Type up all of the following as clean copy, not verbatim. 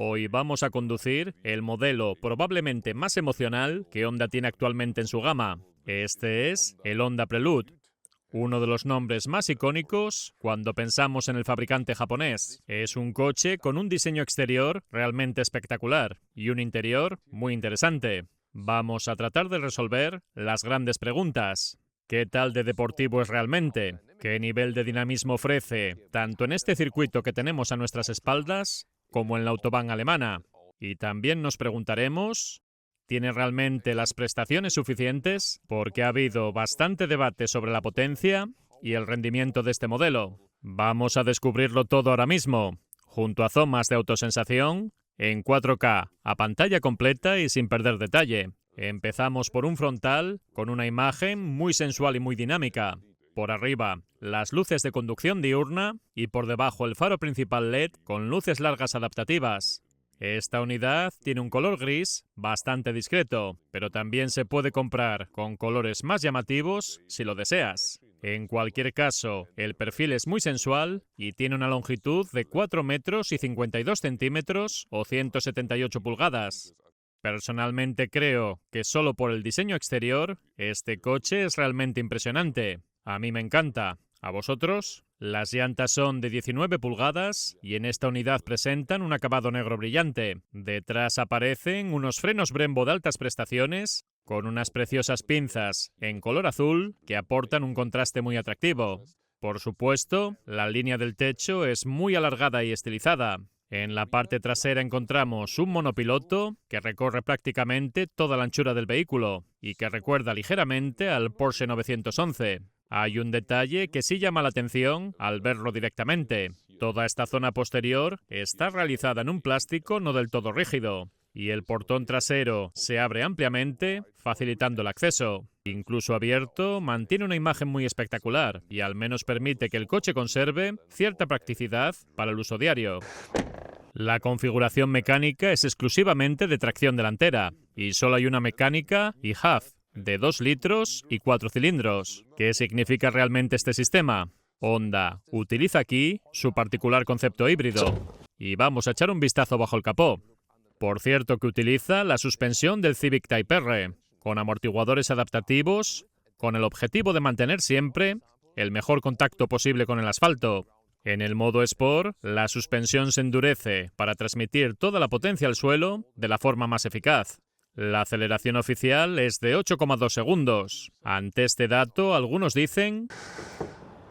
Hoy vamos a conducir el modelo probablemente más emocional que Honda tiene actualmente en su gama. Este es el Honda Prelude, uno de los nombres más icónicos cuando pensamos en el fabricante japonés. Es un coche con un diseño exterior realmente espectacular y un interior muy interesante. Vamos a tratar de resolver las grandes preguntas. ¿Qué tal de deportivo es realmente? ¿Qué nivel de dinamismo ofrece, tanto en este circuito que tenemos a nuestras espaldas, como en la autobahn alemana? Y también nos preguntaremos, ¿tiene realmente las prestaciones suficientes? Porque ha habido bastante debate sobre la potencia y el rendimiento de este modelo. Vamos a descubrirlo todo ahora mismo, junto a Zomas de Autosensación, en 4K, a pantalla completa y sin perder detalle. Empezamos por un frontal con una imagen muy sensual y muy dinámica. Por arriba, las luces de conducción diurna y por debajo el faro principal LED con luces largas adaptativas. Esta unidad tiene un color gris bastante discreto, pero también se puede comprar con colores más llamativos si lo deseas. En cualquier caso, el perfil es muy sensual y tiene una longitud de 4 metros y 52 centímetros o 178 pulgadas. Personalmente creo que solo por el diseño exterior, este coche es realmente impresionante. A mí me encanta. ¿A vosotros? Las llantas son de 19 pulgadas y en esta unidad presentan un acabado negro brillante. Detrás aparecen unos frenos Brembo de altas prestaciones con unas preciosas pinzas en color azul que aportan un contraste muy atractivo. Por supuesto, la línea del techo es muy alargada y estilizada. En la parte trasera encontramos un monopiloto que recorre prácticamente toda la anchura del vehículo y que recuerda ligeramente al Porsche 911. Hay un detalle que sí llama la atención al verlo directamente. Toda esta zona posterior está realizada en un plástico no del todo rígido y el portón trasero se abre ampliamente, facilitando el acceso. Incluso abierto, mantiene una imagen muy espectacular y al menos permite que el coche conserve cierta practicidad para el uso diario. La configuración mecánica es exclusivamente de tracción delantera y solo hay una mecánica IHAF de 2 litros y 4 cilindros. ¿Qué significa realmente este sistema? Honda utiliza aquí su particular concepto híbrido y vamos a echar un vistazo bajo el capó. Por cierto que utiliza la suspensión del Civic Type R, con amortiguadores adaptativos, con el objetivo de mantener siempre el mejor contacto posible con el asfalto. En el modo Sport, la suspensión se endurece para transmitir toda la potencia al suelo de la forma más eficaz. La aceleración oficial es de 8,2 segundos. Ante este dato, algunos dicen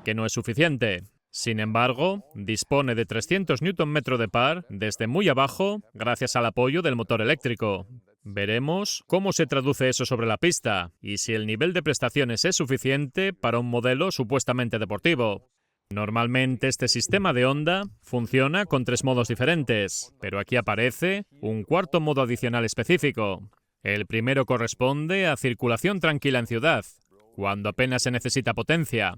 que no es suficiente. Sin embargo, dispone de 300 Nm de par desde muy abajo gracias al apoyo del motor eléctrico. Veremos cómo se traduce eso sobre la pista y si el nivel de prestaciones es suficiente para un modelo supuestamente deportivo. Normalmente este sistema de Honda funciona con 3 modos diferentes, pero aquí aparece un cuarto modo adicional específico. El primero corresponde a circulación tranquila en ciudad, cuando apenas se necesita potencia.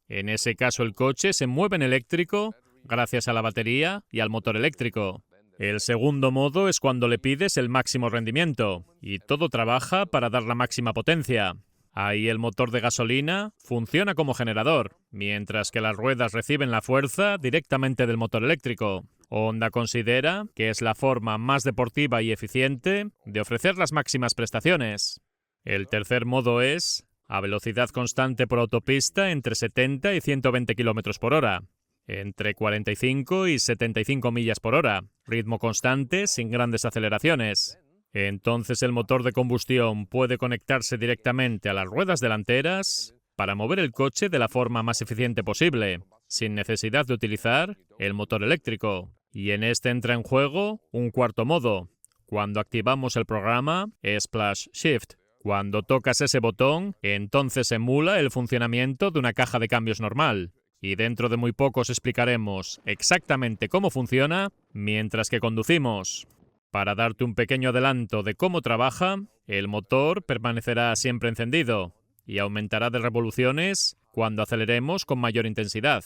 En ese caso el coche se mueve en eléctrico gracias a la batería y al motor eléctrico. El segundo modo es cuando le pides el máximo rendimiento y todo trabaja para dar la máxima potencia. Ahí el motor de gasolina funciona como generador, mientras que las ruedas reciben la fuerza directamente del motor eléctrico. Honda considera que es la forma más deportiva y eficiente de ofrecer las máximas prestaciones. El tercer modo es a velocidad constante por autopista entre 70 y 120 km por hora, entre 45 y 75 millas por hora, ritmo constante sin grandes aceleraciones. Entonces el motor de combustión puede conectarse directamente a las ruedas delanteras para mover el coche de la forma más eficiente posible, sin necesidad de utilizar el motor eléctrico. Y en este entra en juego un cuarto modo, cuando activamos el programa Splash Shift. Cuando tocas ese botón, entonces emula el funcionamiento de una caja de cambios normal. Y dentro de muy poco os explicaremos exactamente cómo funciona mientras que conducimos. Para darte un pequeño adelanto de cómo trabaja, el motor permanecerá siempre encendido y aumentará de revoluciones cuando aceleremos con mayor intensidad.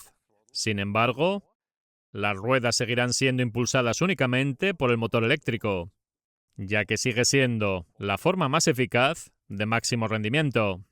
Sin embargo, las ruedas seguirán siendo impulsadas únicamente por el motor eléctrico, ya que sigue siendo la forma más eficaz de máximo rendimiento.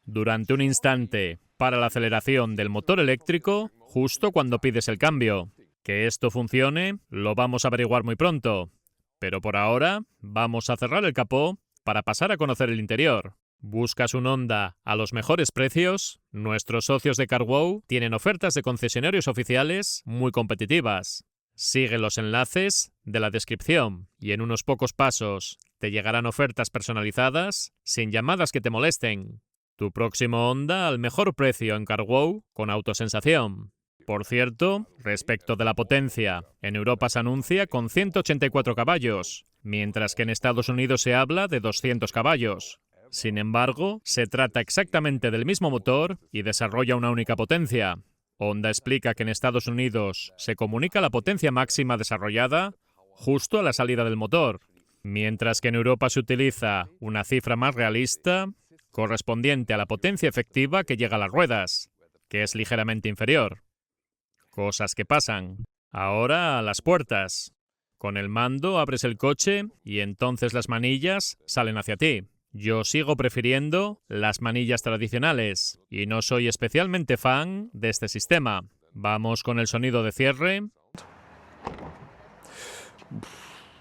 Durante un instante, para la aceleración del motor eléctrico, justo cuando pides el cambio. Que esto funcione lo vamos a averiguar muy pronto, pero por ahora vamos a cerrar el capó para pasar a conocer el interior. ¿Buscas un Honda a los mejores precios? Nuestros socios de CarWow tienen ofertas de concesionarios oficiales muy competitivas. Sigue los enlaces de la descripción y en unos pocos pasos te llegarán ofertas personalizadas sin llamadas que te molesten. Tu próximo Honda al mejor precio en CarWow con autosensación. Por cierto, respecto de la potencia, en Europa se anuncia con 184 caballos, mientras que en Estados Unidos se habla de 200 caballos. Sin embargo, se trata exactamente del mismo motor y desarrolla una única potencia. Honda explica que en Estados Unidos se comunica la potencia máxima desarrollada justo a la salida del motor, mientras que en Europa se utiliza una cifra más realista correspondiente a la potencia efectiva que llega a las ruedas, que es ligeramente inferior. Cosas que pasan. Ahora a las puertas. Con el mando abres el coche y entonces las manillas salen hacia ti. Yo sigo prefiriendo las manillas tradicionales y no soy especialmente fan de este sistema. Vamos con el sonido de cierre.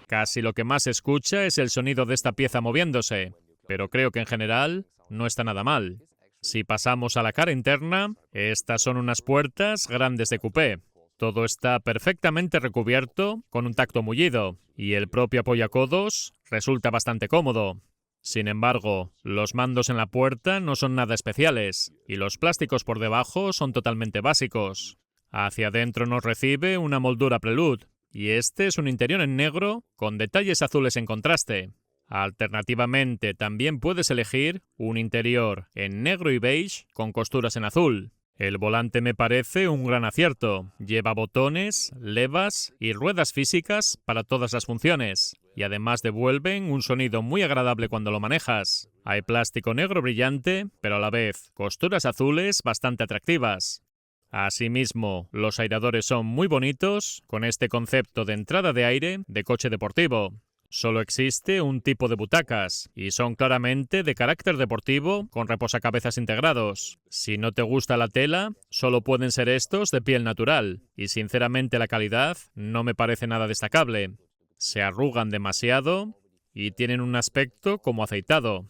Casi lo que más se escucha es el sonido de esta pieza moviéndose, pero creo que en general no está nada mal. Si pasamos a la cara interna, estas son unas puertas grandes de coupé. Todo está perfectamente recubierto con un tacto mullido y el propio apoyacodos resulta bastante cómodo. Sin embargo, los mandos en la puerta no son nada especiales y los plásticos por debajo son totalmente básicos. Hacia adentro nos recibe una moldura Prelude y este es un interior en negro con detalles azules en contraste. Alternativamente, también puedes elegir un interior en negro y beige con costuras en azul. El volante me parece un gran acierto. Lleva botones, levas y ruedas físicas para todas las funciones. Y además devuelven un sonido muy agradable cuando lo manejas. Hay plástico negro brillante, pero a la vez costuras azules bastante atractivas. Asimismo, los aireadores son muy bonitos, con este concepto de entrada de aire de coche deportivo. Solo existe un tipo de butacas, y son claramente de carácter deportivo con reposacabezas integrados. Si no te gusta la tela, solo pueden ser estos de piel natural, y sinceramente la calidad no me parece nada destacable. Se arrugan demasiado y tienen un aspecto como aceitado.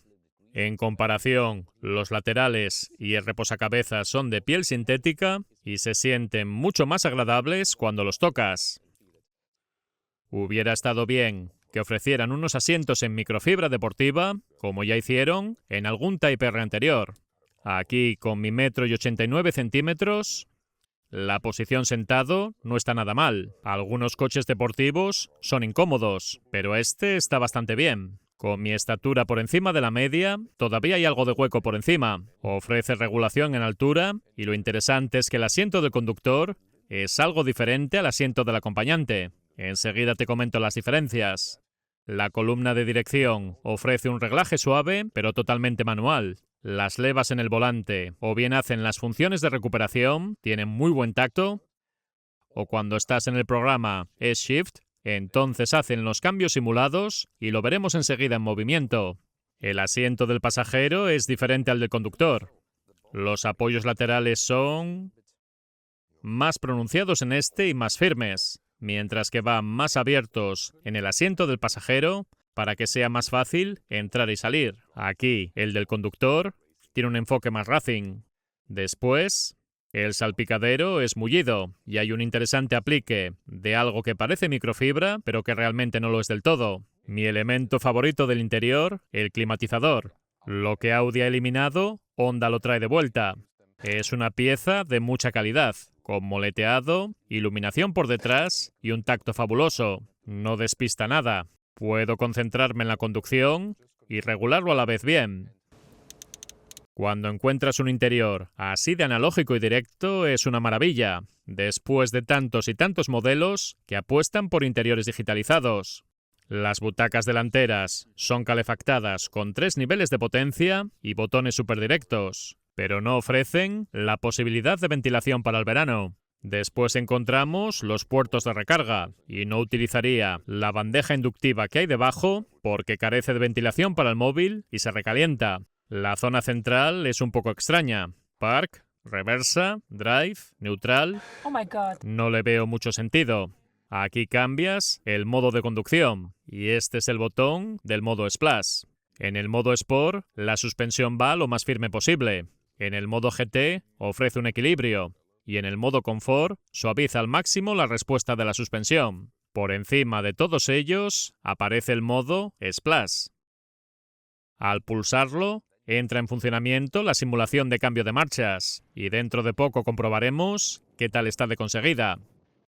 En comparación, los laterales y el reposacabezas son de piel sintética y se sienten mucho más agradables cuando los tocas. Hubiera estado bien que ofrecieran unos asientos en microfibra deportiva, como ya hicieron en algún Type R anterior. Aquí, con mi 1,89 m, la posición sentado no está nada mal. Algunos coches deportivos son incómodos, pero este está bastante bien. Con mi estatura por encima de la media, todavía hay algo de hueco por encima. Ofrece regulación en altura y lo interesante es que el asiento del conductor es algo diferente al asiento del acompañante. Enseguida te comento las diferencias. La columna de dirección ofrece un reglaje suave, pero totalmente manual. Las levas en el volante o bien hacen las funciones de recuperación, tienen muy buen tacto, o cuando estás en el programa S-Shift, entonces hacen los cambios simulados y lo veremos enseguida en movimiento. El asiento del pasajero es diferente al del conductor. Los apoyos laterales son más pronunciados en este y más firmes, mientras que van más abiertos en el asiento del pasajero para que sea más fácil entrar y salir. Aquí, el del conductor tiene un enfoque más racing. Después, el salpicadero es mullido y hay un interesante aplique de algo que parece microfibra, pero que realmente no lo es del todo. Mi elemento favorito del interior, el climatizador. Lo que Audi ha eliminado, Honda lo trae de vuelta. Es una pieza de mucha calidad, con moleteado, iluminación por detrás y un tacto fabuloso. No despista nada. Puedo concentrarme en la conducción y regularlo a la vez bien. Cuando encuentras un interior así de analógico y directo es una maravilla, después de tantos y tantos modelos que apuestan por interiores digitalizados. Las butacas delanteras son calefactadas con 3 niveles de potencia y botones superdirectos, pero no ofrecen la posibilidad de ventilación para el verano. Después encontramos los puertos de recarga y no utilizaría la bandeja inductiva que hay debajo porque carece de ventilación para el móvil y se recalienta. La zona central es un poco extraña. Park, reversa, drive, neutral. Oh my God. No le veo mucho sentido. Aquí cambias el modo de conducción y este es el botón del modo Splash. En el modo Sport, la suspensión va lo más firme posible. En el modo GT, ofrece un equilibrio. Y en el modo Confort, suaviza al máximo la respuesta de la suspensión. Por encima de todos ellos, aparece el modo Splash. Al pulsarlo, entra en funcionamiento la simulación de cambio de marchas, y dentro de poco comprobaremos qué tal está de conseguida.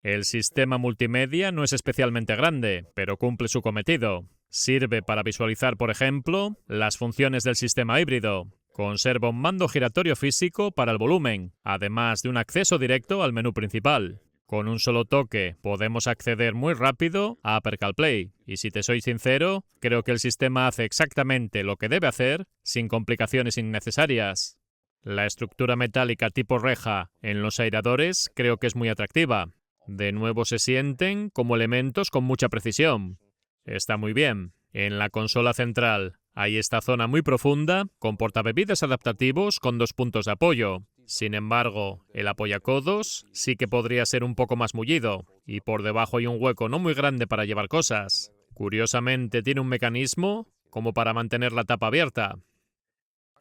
El sistema multimedia no es especialmente grande, pero cumple su cometido. Sirve para visualizar, por ejemplo, las funciones del sistema híbrido. Conserva un mando giratorio físico para el volumen, además de un acceso directo al menú principal. Con un solo toque podemos acceder muy rápido a Apple CarPlay, y si te soy sincero, creo que el sistema hace exactamente lo que debe hacer sin complicaciones innecesarias. La estructura metálica tipo reja en los aireadores creo que es muy atractiva. De nuevo se sienten como elementos con mucha precisión. Está muy bien. En la consola central hay esta zona muy profunda con portabebidas adaptativos con 2 puntos de apoyo. Sin embargo, el apoyacodos sí que podría ser un poco más mullido, y por debajo hay un hueco no muy grande para llevar cosas. Curiosamente tiene un mecanismo como para mantener la tapa abierta.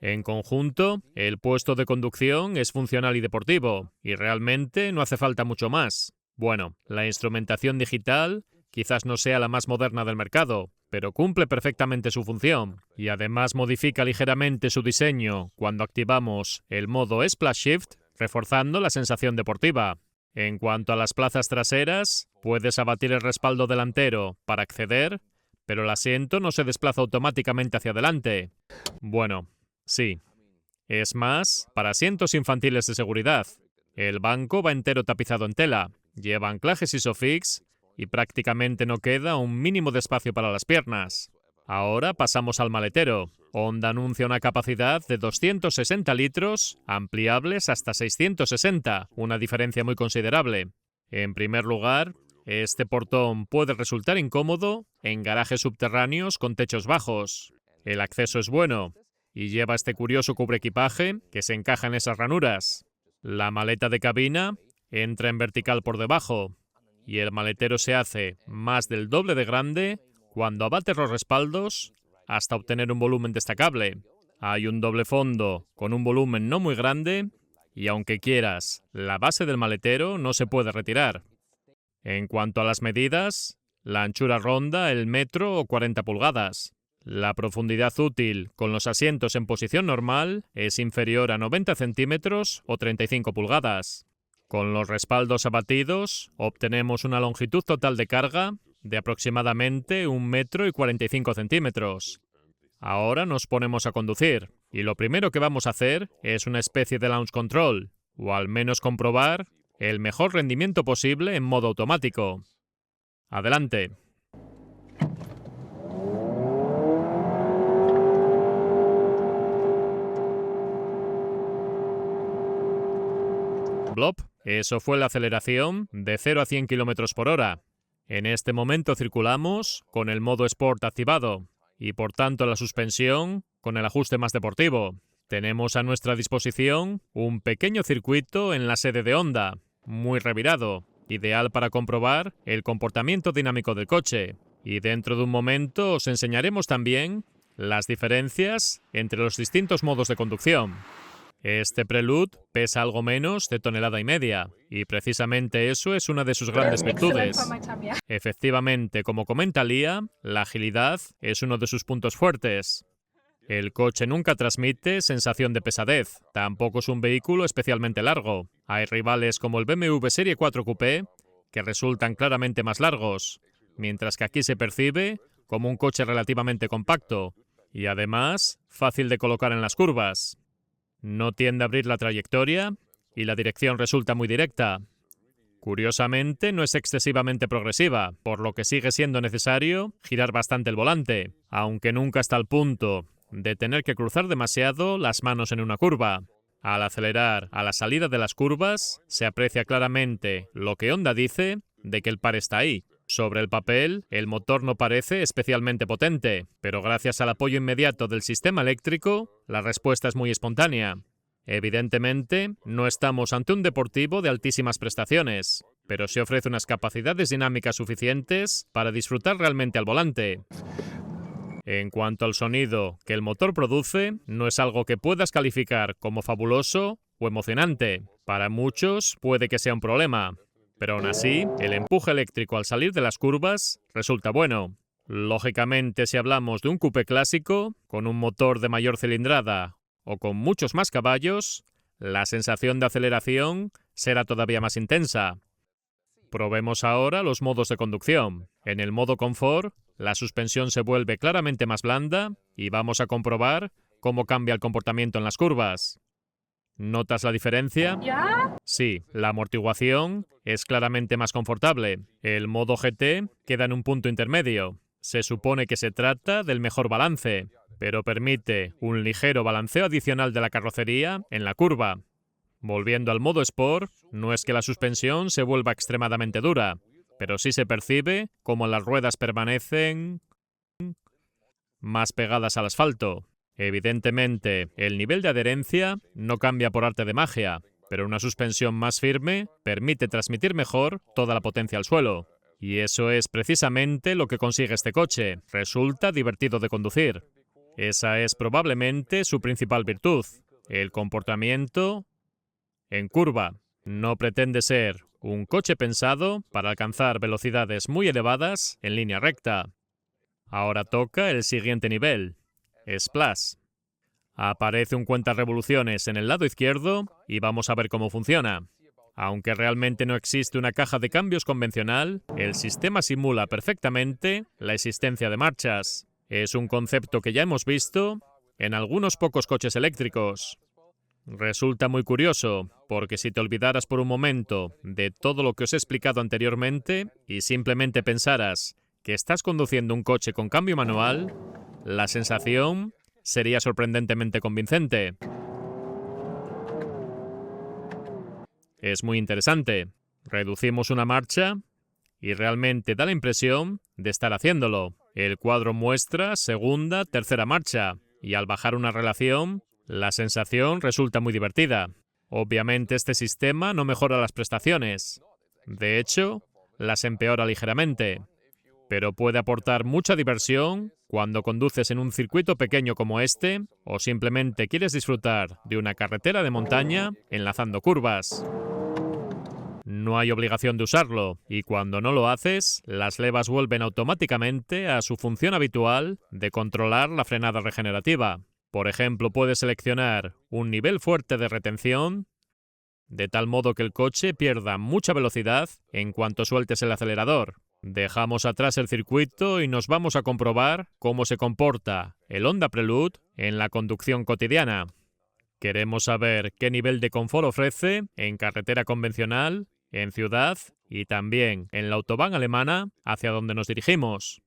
En conjunto, el puesto de conducción es funcional y deportivo, y realmente no hace falta mucho más. Bueno, la instrumentación digital quizás no sea la más moderna del mercado, pero cumple perfectamente su función, y además modifica ligeramente su diseño cuando activamos el modo Splash Shift, reforzando la sensación deportiva. En cuanto a las plazas traseras, puedes abatir el respaldo delantero para acceder, pero el asiento no se desplaza automáticamente hacia adelante. Bueno, sí. Es más, para asientos infantiles de seguridad. El banco va entero tapizado en tela, lleva anclajes Isofix y prácticamente no queda un mínimo de espacio para las piernas. Ahora pasamos al maletero. Honda anuncia una capacidad de 260 litros, ampliables hasta 660, una diferencia muy considerable. En primer lugar, este portón puede resultar incómodo en garajes subterráneos con techos bajos. El acceso es bueno y lleva este curioso cubreequipaje que se encaja en esas ranuras. La maleta de cabina entra en vertical por debajo y el maletero se hace más del doble de grande cuando abates los respaldos hasta obtener un volumen destacable. Hay un doble fondo con un volumen no muy grande y aunque quieras, la base del maletero no se puede retirar. En cuanto a las medidas, la anchura ronda el metro o 40 pulgadas. La profundidad útil con los asientos en posición normal es inferior a 90 centímetros o 35 pulgadas. Con los respaldos abatidos, obtenemos una longitud total de carga de aproximadamente 1 metro y 45 centímetros. Ahora nos ponemos a conducir, y lo primero que vamos a hacer es una especie de launch control, o al menos comprobar el mejor rendimiento posible en modo automático. Adelante. Blop. Eso fue la aceleración de 0 a 100 km por hora. En este momento circulamos con el modo Sport activado y por tanto la suspensión con el ajuste más deportivo. Tenemos a nuestra disposición un pequeño circuito en la sede de Honda, muy revirado, ideal para comprobar el comportamiento dinámico del coche. Y dentro de un momento os enseñaremos también las diferencias entre los distintos modos de conducción. Este Prelude pesa algo menos de 1,5 toneladas y precisamente eso es una de sus grandes virtudes. Efectivamente, como comenta Lía, la agilidad es uno de sus puntos fuertes. El coche nunca transmite sensación de pesadez, tampoco es un vehículo especialmente largo. Hay rivales como el BMW Serie 4 Coupé que resultan claramente más largos, mientras que aquí se percibe como un coche relativamente compacto y además fácil de colocar en las curvas. No tiende a abrir la trayectoria y la dirección resulta muy directa. Curiosamente, no es excesivamente progresiva, por lo que sigue siendo necesario girar bastante el volante, aunque nunca hasta el punto de tener que cruzar demasiado las manos en una curva. Al acelerar a la salida de las curvas, se aprecia claramente lo que Honda dice de que el par está ahí. Sobre el papel, el motor no parece especialmente potente, pero gracias al apoyo inmediato del sistema eléctrico, la respuesta es muy espontánea. Evidentemente, no estamos ante un deportivo de altísimas prestaciones, pero sí ofrece unas capacidades dinámicas suficientes para disfrutar realmente al volante. En cuanto al sonido que el motor produce, no es algo que puedas calificar como fabuloso o emocionante. Para muchos puede que sea un problema, pero aún así, el empuje eléctrico al salir de las curvas resulta bueno. Lógicamente, si hablamos de un coupé clásico, con un motor de mayor cilindrada o con muchos más caballos, la sensación de aceleración será todavía más intensa. Probemos ahora los modos de conducción. En el modo confort, la suspensión se vuelve claramente más blanda y vamos a comprobar cómo cambia el comportamiento en las curvas. ¿Notas la diferencia? Sí, la amortiguación es claramente más confortable. El modo GT queda en un punto intermedio. Se supone que se trata del mejor balance, pero permite un ligero balanceo adicional de la carrocería en la curva. Volviendo al modo Sport, no es que la suspensión se vuelva extremadamente dura, pero sí se percibe como las ruedas permanecen más pegadas al asfalto. Evidentemente, el nivel de adherencia no cambia por arte de magia, pero una suspensión más firme permite transmitir mejor toda la potencia al suelo. Y eso es precisamente lo que consigue este coche. Resulta divertido de conducir. Esa es probablemente su principal virtud, el comportamiento en curva. No pretende ser un coche pensado para alcanzar velocidades muy elevadas en línea recta. Ahora toca el siguiente nivel, Splash. Aparece un cuentarevoluciones en el lado izquierdo y vamos a ver cómo funciona. Aunque realmente no existe una caja de cambios convencional, el sistema simula perfectamente la existencia de marchas. Es un concepto que ya hemos visto en algunos pocos coches eléctricos. Resulta muy curioso, porque si te olvidaras por un momento de todo lo que os he explicado anteriormente y simplemente pensaras que estás conduciendo un coche con cambio manual, la sensación sería sorprendentemente convincente. Es muy interesante. Reducimos una marcha y realmente da la impresión de estar haciéndolo. El cuadro muestra segunda, tercera marcha, y al bajar una relación, la sensación resulta muy divertida. Obviamente este sistema no mejora las prestaciones. De hecho, las empeora ligeramente. Pero puede aportar mucha diversión cuando conduces en un circuito pequeño como este o simplemente quieres disfrutar de una carretera de montaña enlazando curvas. No hay obligación de usarlo, y cuando no lo haces, las levas vuelven automáticamente a su función habitual de controlar la frenada regenerativa. Por ejemplo, puedes seleccionar un nivel fuerte de retención, de tal modo que el coche pierda mucha velocidad en cuanto sueltes el acelerador. Dejamos atrás el circuito y nos vamos a comprobar cómo se comporta el Honda Prelude en la conducción cotidiana. Queremos saber qué nivel de confort ofrece en carretera convencional, en ciudad y también en la autobahn alemana hacia donde nos dirigimos.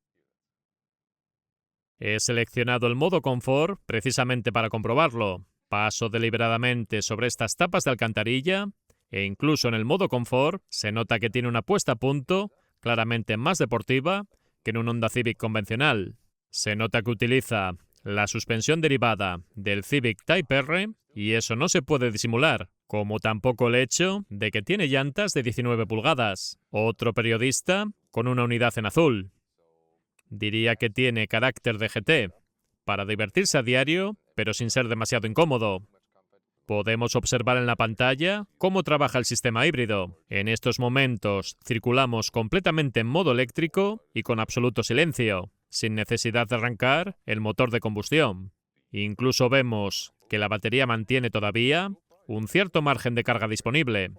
He seleccionado el modo confort precisamente para comprobarlo. Paso deliberadamente sobre estas tapas de alcantarilla e incluso en el modo confort se nota que tiene una puesta a punto claramente más deportiva que en un Honda Civic convencional. Se nota que utiliza la suspensión derivada del Civic Type R y eso no se puede disimular, como tampoco el hecho de que tiene llantas de 19 pulgadas. Otro periodista con una unidad en azul. Diría que tiene carácter de GT, para divertirse a diario, pero sin ser demasiado incómodo. Podemos observar en la pantalla cómo trabaja el sistema híbrido. En estos momentos circulamos completamente en modo eléctrico y con absoluto silencio, sin necesidad de arrancar el motor de combustión. Incluso vemos que la batería mantiene todavía un cierto margen de carga disponible.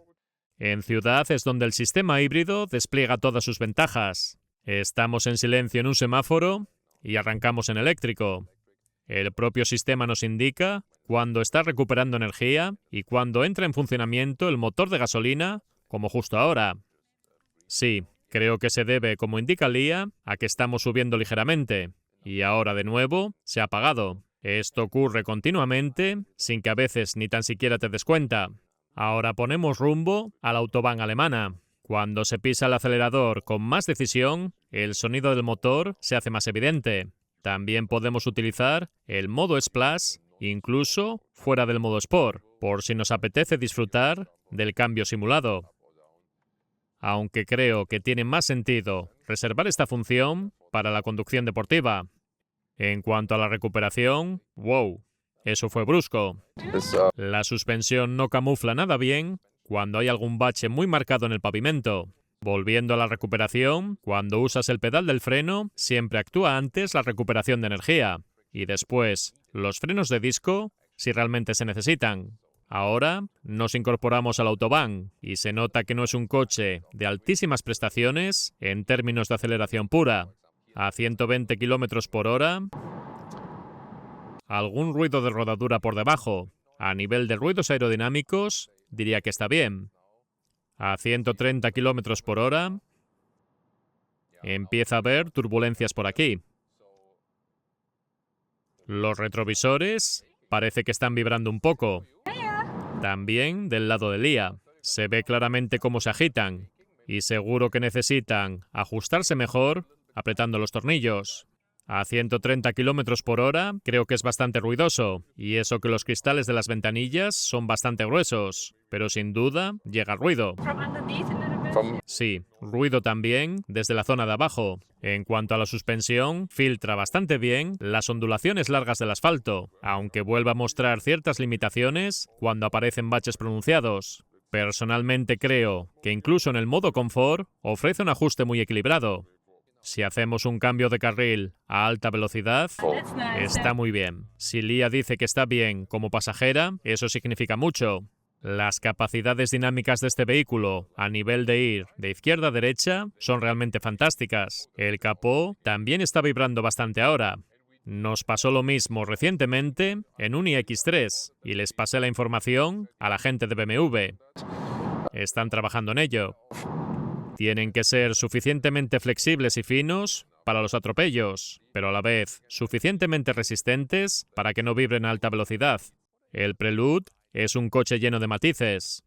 En ciudad es donde el sistema híbrido despliega todas sus ventajas. Estamos en silencio en un semáforo y arrancamos en eléctrico. El propio sistema nos indica cuando está recuperando energía y cuando entra en funcionamiento el motor de gasolina, como justo ahora. Sí, creo que se debe, como indica el IA, a que estamos subiendo ligeramente. Y ahora de nuevo se ha apagado. Esto ocurre continuamente, sin que a veces ni tan siquiera te des cuenta. Ahora ponemos rumbo a la autobahn alemana. Cuando se pisa el acelerador con más decisión, el sonido del motor se hace más evidente. También podemos utilizar el modo Splash incluso fuera del modo Sport, por si nos apetece disfrutar del cambio simulado. Aunque creo que tiene más sentido reservar esta función para la conducción deportiva. En cuanto a la recuperación, wow, eso fue brusco. La suspensión no camufla nada bien cuando hay algún bache muy marcado en el pavimento. Volviendo a la recuperación, cuando usas el pedal del freno, siempre actúa antes la recuperación de energía y después los frenos de disco si realmente se necesitan. Ahora nos incorporamos al autobahn y se nota que no es un coche de altísimas prestaciones en términos de aceleración pura. A 120 km por hora, algún ruido de rodadura por debajo. A nivel de ruidos aerodinámicos, diría que está bien. A 130 km por hora, empieza a haber turbulencias por aquí. Los retrovisores parece que están vibrando un poco. También del lado de Lia. Se ve claramente cómo se agitan y seguro que necesitan ajustarse mejor apretando los tornillos. A 130 km por hora creo que es bastante ruidoso, y eso que los cristales de las ventanillas son bastante gruesos, pero sin duda llega ruido. Sí, ruido también desde la zona de abajo. En cuanto a la suspensión, filtra bastante bien las ondulaciones largas del asfalto, aunque vuelve a mostrar ciertas limitaciones cuando aparecen baches pronunciados. Personalmente creo que incluso en el modo confort ofrece un ajuste muy equilibrado. Si hacemos un cambio de carril a alta velocidad, está muy bien. Si Lia dice que está bien como pasajera, eso significa mucho. Las capacidades dinámicas de este vehículo a nivel de ir de izquierda a derecha son realmente fantásticas. El capó también está vibrando bastante ahora. Nos pasó lo mismo recientemente en un iX3 y les pasé la información a la gente de BMW. Están trabajando en ello. Tienen que ser suficientemente flexibles y finos para los atropellos, pero a la vez suficientemente resistentes para que no vibren a alta velocidad. El Prelude es un coche lleno de matices.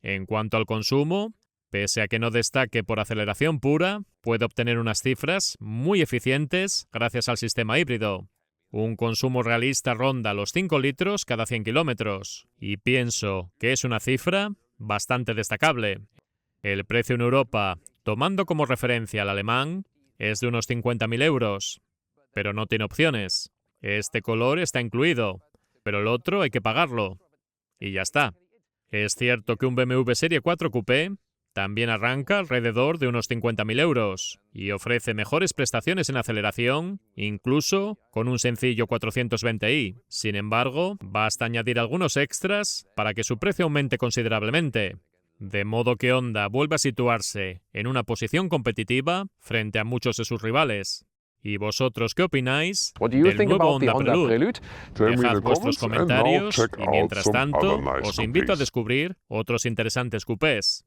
En cuanto al consumo, pese a que no destaque por aceleración pura, puede obtener unas cifras muy eficientes gracias al sistema híbrido. Un consumo realista ronda los 5 litros cada 100 kilómetros, y pienso que es una cifra bastante destacable. El precio en Europa, tomando como referencia al alemán, es de unos 50.000 euros, pero no tiene opciones. Este color está incluido, pero el otro hay que pagarlo. Y ya está. Es cierto que un BMW Serie 4 Coupé también arranca alrededor de unos 50.000 euros y ofrece mejores prestaciones en aceleración, incluso con un sencillo 420i. Sin embargo, basta añadir algunos extras para que su precio aumente considerablemente. De modo que Honda vuelve a situarse en una posición competitiva frente a muchos de sus rivales. ¿Y vosotros qué opináis del nuevo Honda Prelude? Dejad vuestros comentarios y mientras tanto os invito a descubrir otros interesantes coupés.